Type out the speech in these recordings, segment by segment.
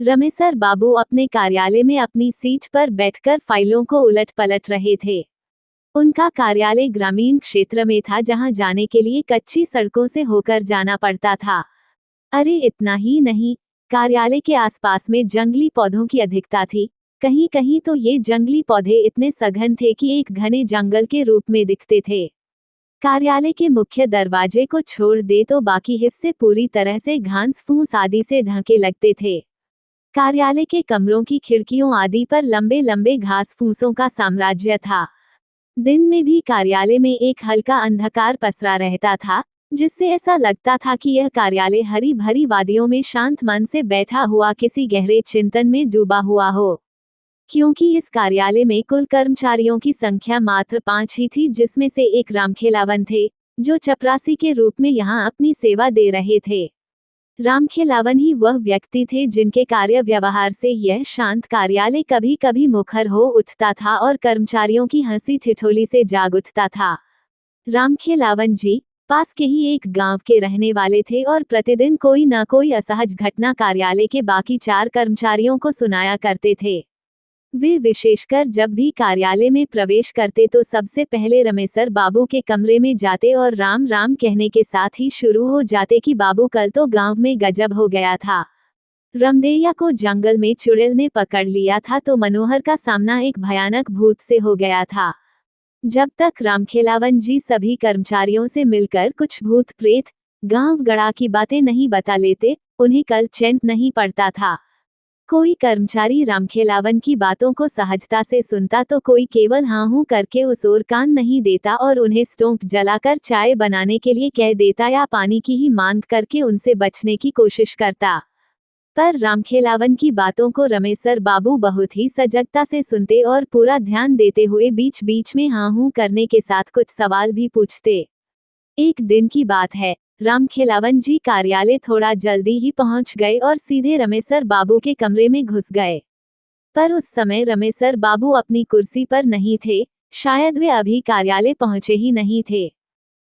रमेसर बाबू अपने कार्यालय में अपनी सीट पर बैठकर फाइलों को उलट पलट रहे थे। उनका कार्यालय ग्रामीण क्षेत्र में था, जहां जाने के लिए कच्ची सड़कों से होकर जाना पड़ता था। अरे इतना ही नहीं, कार्यालय के आसपास में जंगली पौधों की अधिकता थी। कहीं कहीं तो ये जंगली पौधे इतने सघन थे कि एक घने जंगल के रूप में दिखते थे। कार्यालय के मुख्य दरवाजे को छोड़ दे तो बाकी हिस्से पूरी तरह से घास फूस आदि से ढके लगते थे। कार्यालय के कमरों की खिड़कियों आदि पर लंबे लंबे घास फूसों का साम्राज्य था। दिन में भी कार्यालय में एक हल्का अंधकार पसरा रहता था, जिससे ऐसा लगता था कि यह कार्यालय हरी भरी वादियों में शांत मन से बैठा हुआ किसी गहरे चिंतन में डूबा हुआ हो। क्योंकि इस कार्यालय में कुल कर्मचारियों की संख्या मात्र 5 ही थी, जिसमें से एक रामखेलावन थे, जो चपरासी के रूप में यहाँ अपनी सेवा दे रहे थे। रामखेलावन ही वह व्यक्ति थे जिनके कार्य व्यवहार से यह शांत कार्यालय कभी कभी मुखर हो उठता था और कर्मचारियों की हंसी ठिठोली से जाग उठता था। रामखेलावन जी पास के ही एक गांव के रहने वाले थे और प्रतिदिन कोई न कोई असहज घटना कार्यालय के बाकी 4 कर्मचारियों को सुनाया करते थे। वे विशेषकर जब भी कार्यालय में प्रवेश करते तो सबसे पहले रमेसर बाबू के कमरे में जाते और राम राम कहने के साथ ही शुरू हो जाते कि बाबू कल तो गांव में गजब हो गया था। रमदैया को जंगल में चुड़ैल ने पकड़ लिया था तो मनोहर का सामना एक भयानक भूत से हो गया था। जब तक रामखेलावन जी सभी कर्मचारियों से मिलकर कुछ भूत प्रेत गांव गड़ा की बातें नहीं बता लेते, उन्हें कल चैन नहीं पड़ता था। कोई कर्मचारी रामखेलावन की बातों को सहजता से सुनता तो कोई केवल हाँ हूं करके उस ओर कान नहीं देता और उन्हें स्टोव जलाकर चाय बनाने के लिए कह देता या पानी की ही मांग करके उनसे बचने की कोशिश करता। पर रामखेलावन की बातों को रमेसर बाबू बहुत ही सजगता से सुनते और पूरा ध्यान देते हुए बीच बीच में हाँ हूं करने के साथ कुछ सवाल भी पूछते। एक दिन की बात है, रामखेलावन जी कार्यालय थोड़ा जल्दी ही पहुंच गए और सीधे रमेसर बाबू के कमरे में घुस गए। पर उस समय रमेसर बाबू अपनी कुर्सी पर नहीं थे, शायद वे अभी कार्यालय पहुंचे ही नहीं थे।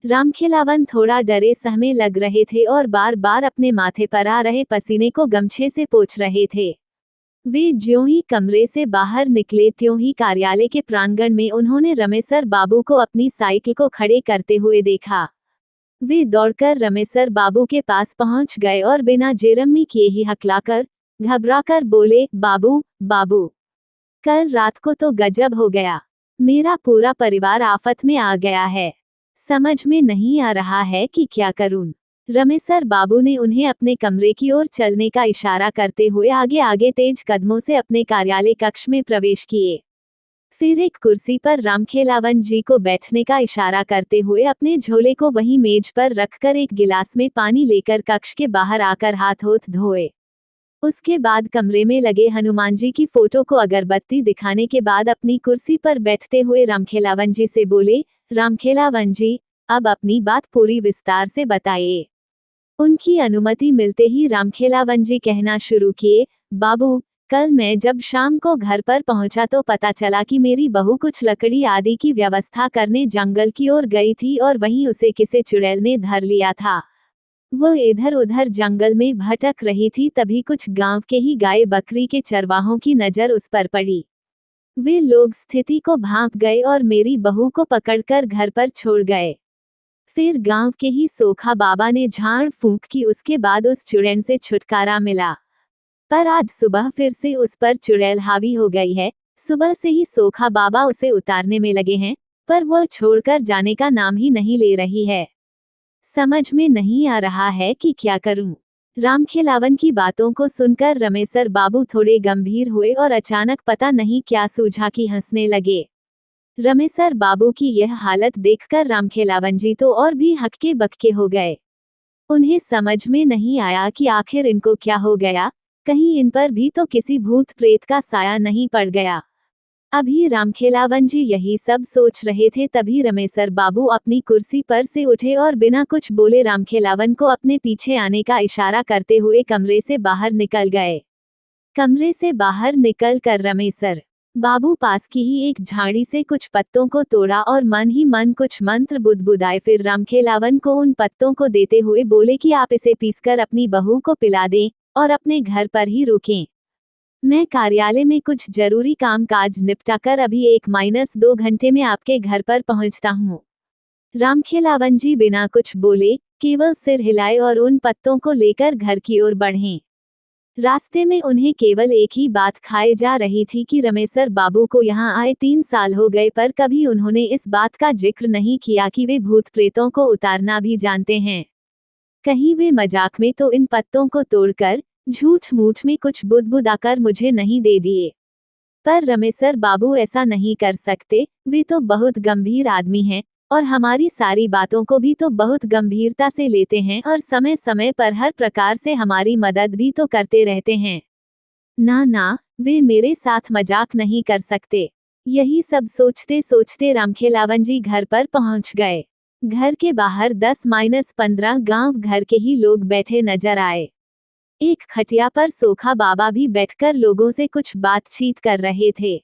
रामखेलावन थोड़ा डरे सहमे लग रहे थे और बार बार अपने माथे पर आ रहे पसीने को गमछे से पोंछ रहे थे। वे ज्यों ही कमरे से बाहर निकले त्यों ही कार्यालय के प्रांगण में उन्होंने रमेसर बाबू को अपनी साइकिल को खड़े करते हुए देखा। वे दौड़कर रमेसर बाबू के पास पहुंच गए और बिना जेरमी किए ही हकलाकर घबराकर बोले, बाबू बाबू, कल रात को तो गजब हो गया। मेरा पूरा परिवार आफत में आ गया है। समझ में नहीं आ रहा है कि क्या करूं। रमेसर बाबू ने उन्हें अपने कमरे की ओर चलने का इशारा करते हुए आगे आगे तेज कदमों से अपने कार्यालय कक्ष में प्रवेश किए। फिर एक कुर्सी पर रामखेलावन जी को बैठने का इशारा करते हुए अपने झोले को वहीं मेज पर रखकर एक गिलास में पानी लेकर कक्ष के बाहर आकर हाथ होठ धोए। उसके बाद कमरे में लगे हनुमान जी की फोटो को अगरबत्ती दिखाने के बाद अपनी कुर्सी पर बैठते हुए रामखेलावन जी से बोले, रामखेलावन जी, अब अपनी बात पूरी विस्तार से बताइए। उनकी अनुमति मिलते ही रामखेलावन जी कहना शुरू किए, बाबू, कल मैं जब शाम को घर पर पहुंचा तो पता चला कि मेरी बहू कुछ लकड़ी आदि की व्यवस्था करने जंगल की ओर गई थी और वहीं उसे किसी चुड़ैल ने धर लिया था। वो इधर उधर जंगल में भटक रही थी, तभी कुछ गांव के ही गाय बकरी के चरवाहों की नजर उस पर पड़ी। वे लोग स्थिति को भांप गए और मेरी बहू को पकड़कर घर पर छोड़ गए। फिर गांव के ही सोखा बाबा ने झाड़ फूंक की, उसके बाद उस चुड़ैल से छुटकारा मिला। पर आज सुबह फिर से उस पर चुड़ैल हावी हो गई है। सुबह से ही सोखा बाबा उसे उतारने में लगे हैं, पर वह छोड़कर जाने का नाम ही नहीं ले रही है। समझ में नहीं आ रहा है कि क्या करूं। रामखेलावन की बातों को सुनकर रमेसर बाबू थोड़े गंभीर हुए और अचानक पता नहीं क्या सूझा कि हंसने लगे। रमेसर बाबू की यह हालत देखकर रामखेलावन जी तो और भी हक्के बक्के हो गए। उन्हें समझ में नहीं आया कि आखिर इनको क्या हो गया, कहीं इन पर भी तो किसी भूत प्रेत का साया नहीं पड़ गया। अभी रामखेलावन जी यही सब सोच रहे थे, तभी रमेसर बाबू अपनी कुर्सी पर से उठे और बिना कुछ बोले रामखेलावन को अपने पीछे आने का इशारा करते हुए कमरे से बाहर निकल गए। कमरे से बाहर निकल कर रमेसर बाबू पास की ही एक झाड़ी से कुछ पत्तों को तोड़ा और मन ही मन कुछ मंत्र बुदबुदाए। फिर रामखेलावन को उन पत्तों को देते हुए बोले कि आप इसे पीसकर अपनी बहू को पिला दें, और अपने घर पर ही रुकें। मैं कार्यालय में कुछ जरूरी काम काज निपटाकर अभी 1-2 घंटे में आपके घर पर पहुंचता हूँ। रामखेलावन जी बिना कुछ बोले केवल सिर हिलाए और उन पत्तों को लेकर घर की ओर बढ़े। रास्ते में उन्हें केवल एक ही बात खाए जा रही थी कि रमेसर बाबू को यहाँ आए 3 साल हो गए, पर कभी उन्होंने इस बात का जिक्र नहीं किया कि वे भूत प्रेतों को उतारना भी जानते हैं। कहीं वे मजाक में तो इन पत्तों को तोड़कर झूठ मूठ में कुछ बुदबुदाकर मुझे नहीं दे दिए। पर रमेसर बाबू ऐसा नहीं कर सकते, वे तो बहुत गंभीर आदमी हैं और हमारी सारी बातों को भी तो बहुत गंभीरता से लेते हैं और समय समय पर हर प्रकार से हमारी मदद भी तो करते रहते हैं। ना ना, वे मेरे साथ मजाक नहीं कर सकते। यही सब सोचते सोचते रामखेलावन जी घर पर पहुंच गए। घर के बाहर 10-15 गांव घर के ही लोग बैठे नजर आए। एक खटिया पर सोखा बाबा भी बैठकर लोगों से कुछ बातचीत कर रहे थे।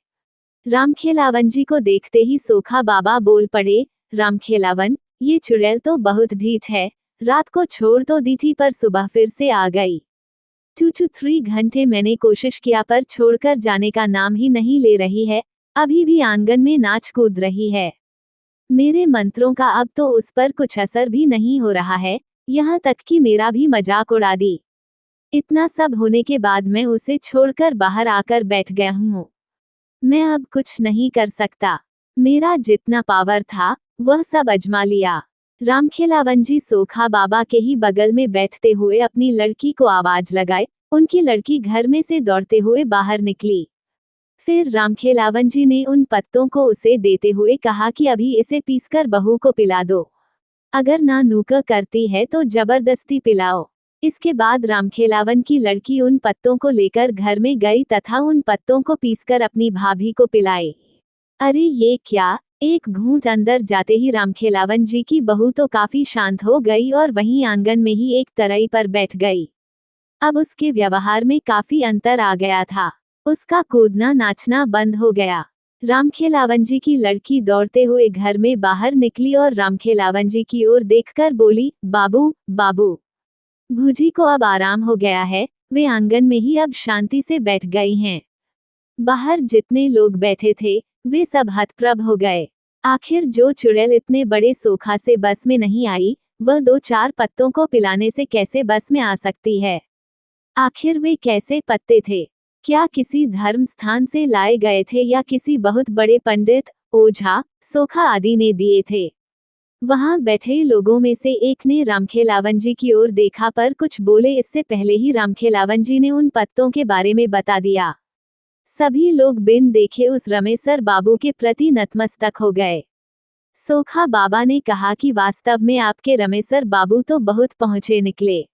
रामखेलावन जी को देखते ही सोखा बाबा बोल पड़े, रामखेलावन, ये चुड़ैल तो बहुत ढीठ है, रात को छोड़ तो दी थी पर सुबह फिर से आ गई। 2-3 घंटे मैंने कोशिश किया पर छोड़कर जाने का नाम ही नहीं ले रही है, अभी भी आंगन में नाच कूद रही है। मेरे मंत्रों का अब तो उस पर कुछ असर भी नहीं हो रहा है, यहाँ तक कि मेरा भी मजाक उड़ा दी। इतना सब होने के बाद मैं उसे छोड़कर बाहर आकर बैठ गया हूँ। मैं अब कुछ नहीं कर सकता। मेरा जितना पावर था वह सब आजमा लिया। रामखेलावन जी सोखा बाबा के ही बगल में बैठते हुए अपनी लड़की को आवाज लगाए। उनकी लड़की घर में से दौड़ते हुए बाहर निकली। फिर रामखेलावन जी ने उन पत्तों को उसे देते हुए कहा कि अभी इसे पीसकर बहू को पिला दो। अगर ना नूका करती है तो जबरदस्ती पिलाओ। इसके बाद रामखेलावन की लड़की उन पत्तों को लेकर घर में गई तथा उन पत्तों को पीसकर अपनी भाभी को पिलाई। अरे ये क्या! एक घूंट अंदर जाते ही रामखेलावन जी की बहू तो काफी शांत हो गई और वहीं आंगन में ही एक तरई पर बैठ गई। अब उसके व्यवहार में काफी अंतर आ गया था। उसका कूदना नाचना बंद हो गया। रामखेलावन जी की लड़की दौड़ते हुए घर में बाहर निकली और रामखेलावन जी की ओर देखकर बोली, बाबू, बाबू। भूजी को अब आराम हो गया है, वे आंगन में ही अब शांति से बैठ गई हैं। बाहर जितने लोग बैठे थे वे सब हतप्रभ हो गए। आखिर जो चुड़ैल इतने बड़े सोखा से बस में नहीं आई, वह 2-4 पत्तों को पिलाने से कैसे बस में आ सकती है? आखिर वे कैसे पत्ते थे? क्या किसी धर्म स्थान से लाए गए थे या किसी बहुत बड़े पंडित, ओझा, सोखा आदि ने दिए थे? वहां बैठे लोगों में से एक ने रामखेलावन जी की ओर देखा पर कुछ बोले इससे पहले ही रामखेलावन जी ने उन पत्तों के बारे में बता दिया। सभी लोग बिन देखे उस रमेसर बाबू के प्रति नतमस्तक हो गए। सोखा बाबा ने कहा कि वास्तव में आपके रमेसर बाबू तो बहुत पहुंचे निकले।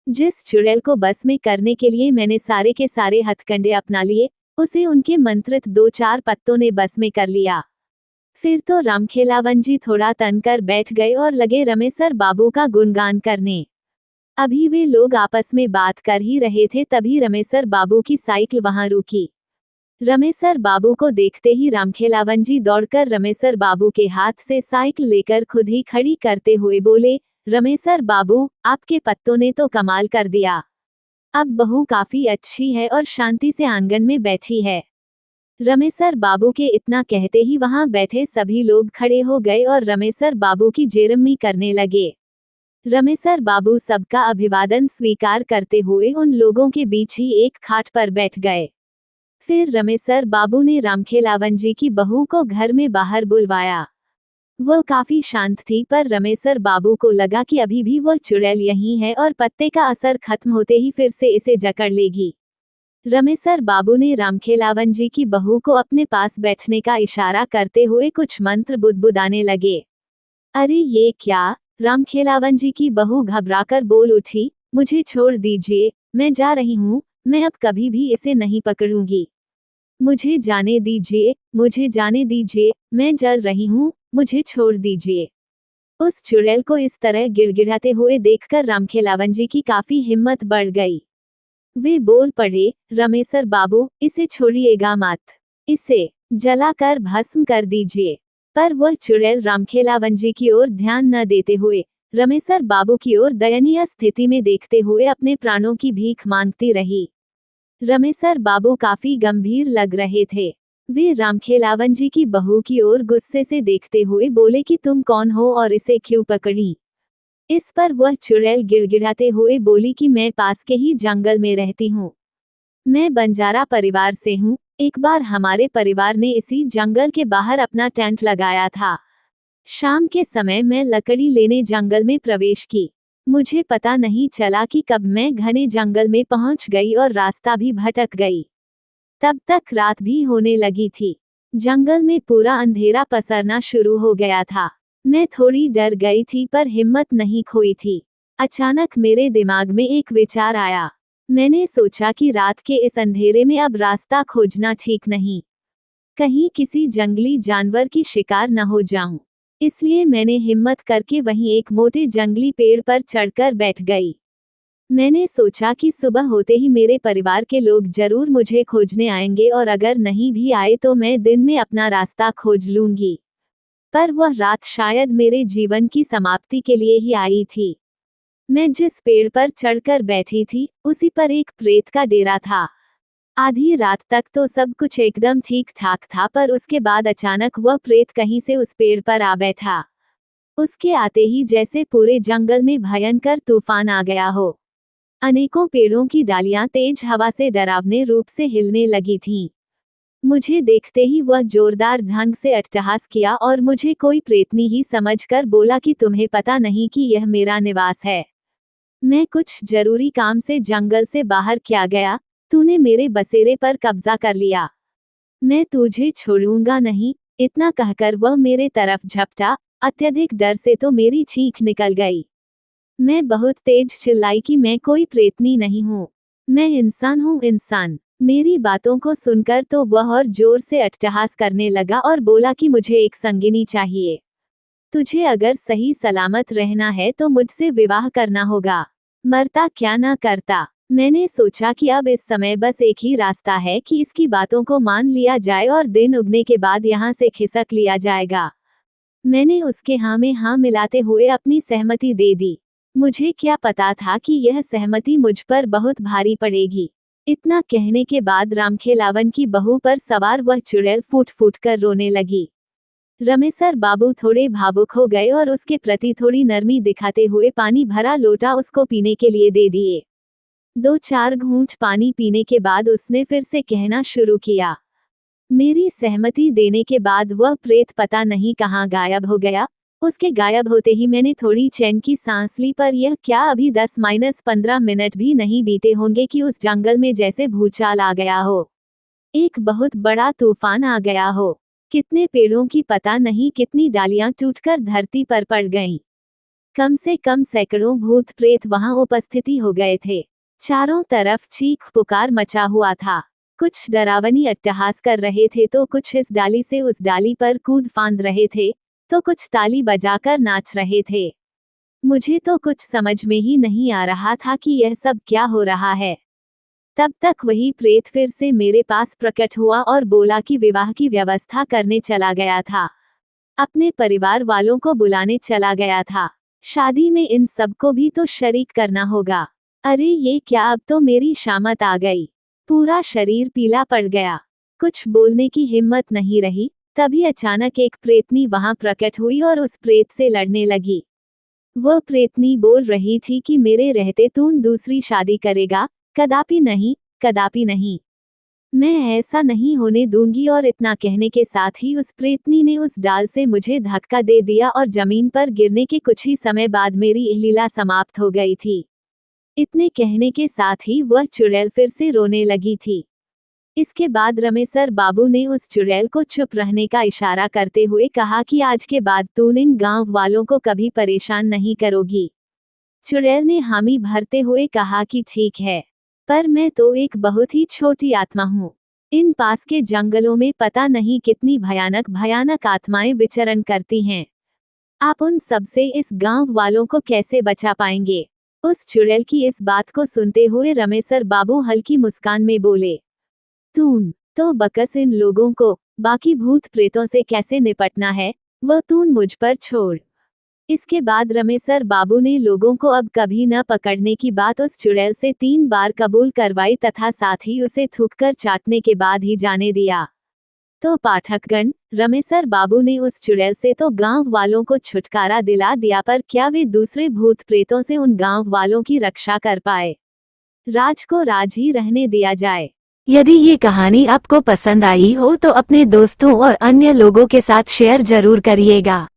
जिस चुड़ैल को बस में करने के लिए मैंने सारे के सारे हथकंडे अपना लिए, उसे उनके मंत्रित 2-4 पत्तों ने बस में कर लिया। फिर तो रामखेलावन जी थोड़ा तनकर बैठ गए और लगे रमेसर बाबू का गुणगान करने। अभी वे लोग आपस में बात कर ही रहे थे तभी रमेसर बाबू की साइकिल वहां रुकी। रमेसर बाबू को देखते ही रामखेलावन जी दौड़कर रमेसर बाबू के हाथ से साइकिल लेकर खुद ही खड़ी करते हुए बोले, रमेसर बाबू, आपके पत्तों ने तो कमाल कर दिया। अब बहू काफी अच्छी है और शांति से आंगन में बैठी है। रमेसर बाबू के इतना कहते ही वहां बैठे सभी लोग खड़े हो गए और रमेसर बाबू की जेरमी करने लगे। रमेसर बाबू सबका अभिवादन स्वीकार करते हुए उन लोगों के बीच ही एक खाट पर बैठ गए। फिर रमेसर बाबू ने रामखेलावन जी की बहू को घर में बाहर बुलवाया। वह काफी शांत थी पर रमेसर बाबू को लगा कि अभी भी वह चुड़ैल यहीं है और पत्ते का असर खत्म होते ही फिर से इसे जकड़ लेगी। रमेसर बाबू ने रामखेलावन जी की बहू को अपने पास बैठने का इशारा करते हुए कुछ मंत्र बुदबुदाने लगे। अरे ये क्या! रामखेलावन जी की बहू घबराकर बोल उठी, मुझे छोड़ दीजिए, मैं जा रही हूँ, मैं अब कभी भी इसे नहीं पकड़ूंगी। मुझे जाने दीजिए, मुझे जाने दीजिए, मैं जल रही हूँ, मुझे छोड़ दीजिए। उस चुड़ैल को इस तरह गिड़गिड़ाते हुए देखकर रामखेलावन जी की काफी हिम्मत बढ़ गई। वे बोल पड़े, रमेसर बाबू, इसे छोड़िएगा मत, इसे जलाकर भस्म कर दीजिए। पर वह चुड़ैल रामखेलावन जी की ओर ध्यान न देते हुए रमेसर बाबू की ओर दयनीय स्थिति में देखते हुए अपने प्राणों की भीख मांगती रही। रमेसर बाबू काफी गंभीर लग रहे थे। वे रामखेलावन जी की बहू की ओर गुस्से से देखते हुए बोले कि तुम कौन हो और इसे क्यों पकड़ी। इस पर वह चुड़ैल गिड़गिड़ाते हुए बोली कि मैं पास के ही जंगल में रहती हूँ। मैं बंजारा परिवार से हूँ। एक बार हमारे परिवार ने इसी जंगल के बाहर अपना टेंट लगाया था। शाम के समय मैं लकड़ी लेने जंगल में प्रवेश की। मुझे पता नहीं चला कि कब मैं घने जंगल में पहुंच गई और रास्ता भी भटक गई। तब तक रात भी होने लगी थी। जंगल में पूरा अंधेरा पसरना शुरू हो गया था। मैं थोड़ी डर गई थी पर हिम्मत नहीं खोई थी। अचानक मेरे दिमाग में एक विचार आया। मैंने सोचा कि रात के इस अंधेरे में अब रास्ता खोजना ठीक नहीं। कहीं किसी जंगली जानवर की शिकार न हो जाऊं। इसलिए मैंने हिम्मत करके वहीं एक मोटे जंगली पेड़ पर चढ़कर बैठ गई। मैंने सोचा कि सुबह होते ही मेरे परिवार के लोग जरूर मुझे खोजने आएंगे और अगर नहीं भी आए तो मैं दिन में अपना रास्ता खोज लूंगी। पर वह रात शायद मेरे जीवन की समाप्ति के लिए ही आई थी। मैं जिस पेड़ पर चढ़कर बैठी थी, उसी पर एक प्रेत का डेरा था। आधी रात तक तो सब कुछ एकदम ठीक ठाक था पर उसके बाद अचानक वह प्रेत कहीं से उस पेड़ पर आ बैठा। उसके आते ही जैसे पूरे जंगल में भयंकर तूफान आ गया हो। अनेकों पेड़ों की डालियां तेज हवा से डरावने रूप से हिलने लगी थीं। मुझे देखते ही वह जोरदार ढंग से अट्टहास किया और मुझे कोई प्रेतनी ही समझकर बोला कि तुम्हें पता नहीं कि यह मेरा निवास है। मैं कुछ जरूरी काम से जंगल से बाहर क्या गया, तूने मेरे बसेरे पर कब्जा कर लिया। मैं तुझे छोड़ूंगा नहीं। इतना कहकर वह मेरे तरफ झपटा। अत्यधिक डर से तो मेरी चीख निकल गई। मैं बहुत तेज चिल्लाई कि मैं कोई प्रेतनी नहीं हूँ। मैं इंसान हूँ, इंसान। मेरी बातों को सुनकर तो वह और जोर से अट्टहास करने लगा और बोला कि मुझे एक संगिनी चाहिए। तुझे अगर सही सलामत रहना है तो मुझसे विवाह करना होगा। मरता क्या ना करता। मैंने सोचा कि अब इस समय बस एक ही रास्ता है कि इसकी बातों को मान लिया जाए और दिन उगने के बाद यहाँ से खिसक लिया जाएगा। मैंने उसके हाँ में हाँ मिलाते हुए अपनी सहमति दे दी। मुझे क्या पता था कि यह सहमति मुझ पर बहुत भारी पड़ेगी। इतना कहने के बाद रामखेलावन की बहू पर सवार वह चुड़ैल फूट फूट कर रोने लगी। रमेसर बाबू थोड़े भावुक हो गए और उसके प्रति थोड़ी नरमी दिखाते हुए पानी भरा लोटा उसको पीने के लिए दे दिए। 2-4 घूंट पानी पीने के बाद उसने फिर से कहना शुरू किया। मेरी सहमति देने के बाद वह प्रेत पता नहीं कहाँ गायब हो गया। उसके गायब होते ही मैंने थोड़ी चैन की सांस ली पर यह क्या अभी 10-15 मिनट भी नहीं बीते होंगे कि उस जंगल में जैसे भूचाल आ गया हो। एक बहुत बड़ा तूफान आ गया हो। कितने पेड़ों की पता नहीं कितनी डालियां टूटकर धरती पर पड़ गईं। कम से कम सैकड़ों भूत प्रेत वहां उपस्थिति हो गए थे। चारों तरफ चीख पुकार मचा हुआ था। कुछ डरावनी अट्टहास कर रहे थे तो कुछ इस डाली से उस डाली पर कूद फांद रहे थे, तो कुछ ताली बजाकर नाच रहे थे। मुझे तो कुछ समझ में ही नहीं आ रहा था कि यह सब क्या हो रहा है। तब तक वही प्रेत फिर से मेरे पास प्रकट हुआ और बोला कि विवाह की व्यवस्था करने चला गया था। अपने परिवार वालों को बुलाने चला गया था। शादी में इन सबको भी तो शरीक करना होगा। अरे ये क्या, अब तो मेरी शामत आ गई। पूरा शरीर पीला पड़ गया। कुछ बोलने की हिम्मत नहीं रही। तभी अचानक एक प्रेतनी वहां प्रकट हुई और उस प्रेत से लड़ने लगी। वह प्रेतनी बोल रही थी कि मेरे रहते तू दूसरी शादी करेगा, कदापि नहीं, कदापि नहीं। मैं ऐसा नहीं होने दूंगी। और इतना कहने के साथ ही उस प्रेतनी ने उस डाल से मुझे धक्का दे दिया और जमीन पर गिरने के कुछ ही समय बाद मेरी लीला समाप्त हो गई थी। इतने कहने के साथ ही वह चुड़ैल फिर से रोने लगी थी। इसके बाद रमेसर बाबू ने उस चुड़ैल को चुप रहने का इशारा करते हुए कहा कि आज के बाद तू इन गांव वालों को कभी परेशान नहीं करोगी। चुड़ैल ने हामी भरते हुए कहा कि ठीक है, पर मैं तो एक बहुत ही छोटी आत्मा हूँ। इन पास के जंगलों में पता नहीं कितनी भयानक भयानक आत्माएं विचरण करती हैं। आप उन सब से इस गांव वालों को कैसे बचा पाएंगे? उस चुड़ैल की इस बात को सुनते हुए रमेसर बाबू हल्की मुस्कान में बोले, तून तो बकस इन लोगों को बाकी भूत प्रेतों से कैसे निपटना है, वह तून मुझ पर छोड़। इसके बाद रमेसर बाबू ने लोगों को अब कभी न पकड़ने की बात उस चुड़ैल से 3 बार कबूल करवाई तथा साथ ही उसे थूककर चाटने के बाद ही जाने दिया। तो पाठकगण, रमेसर बाबू ने उस चुड़ैल से तो गांव वालों को छुटकारा दिला दिया, पर क्या वे दूसरे भूत प्रेतों से उन गांव वालों की रक्षा कर पाए? राज को राज ही रहने दिया जाए। यदि ये कहानी आपको पसंद आई हो तो अपने दोस्तों और अन्य लोगों के साथ शेयर जरूर करिएगा।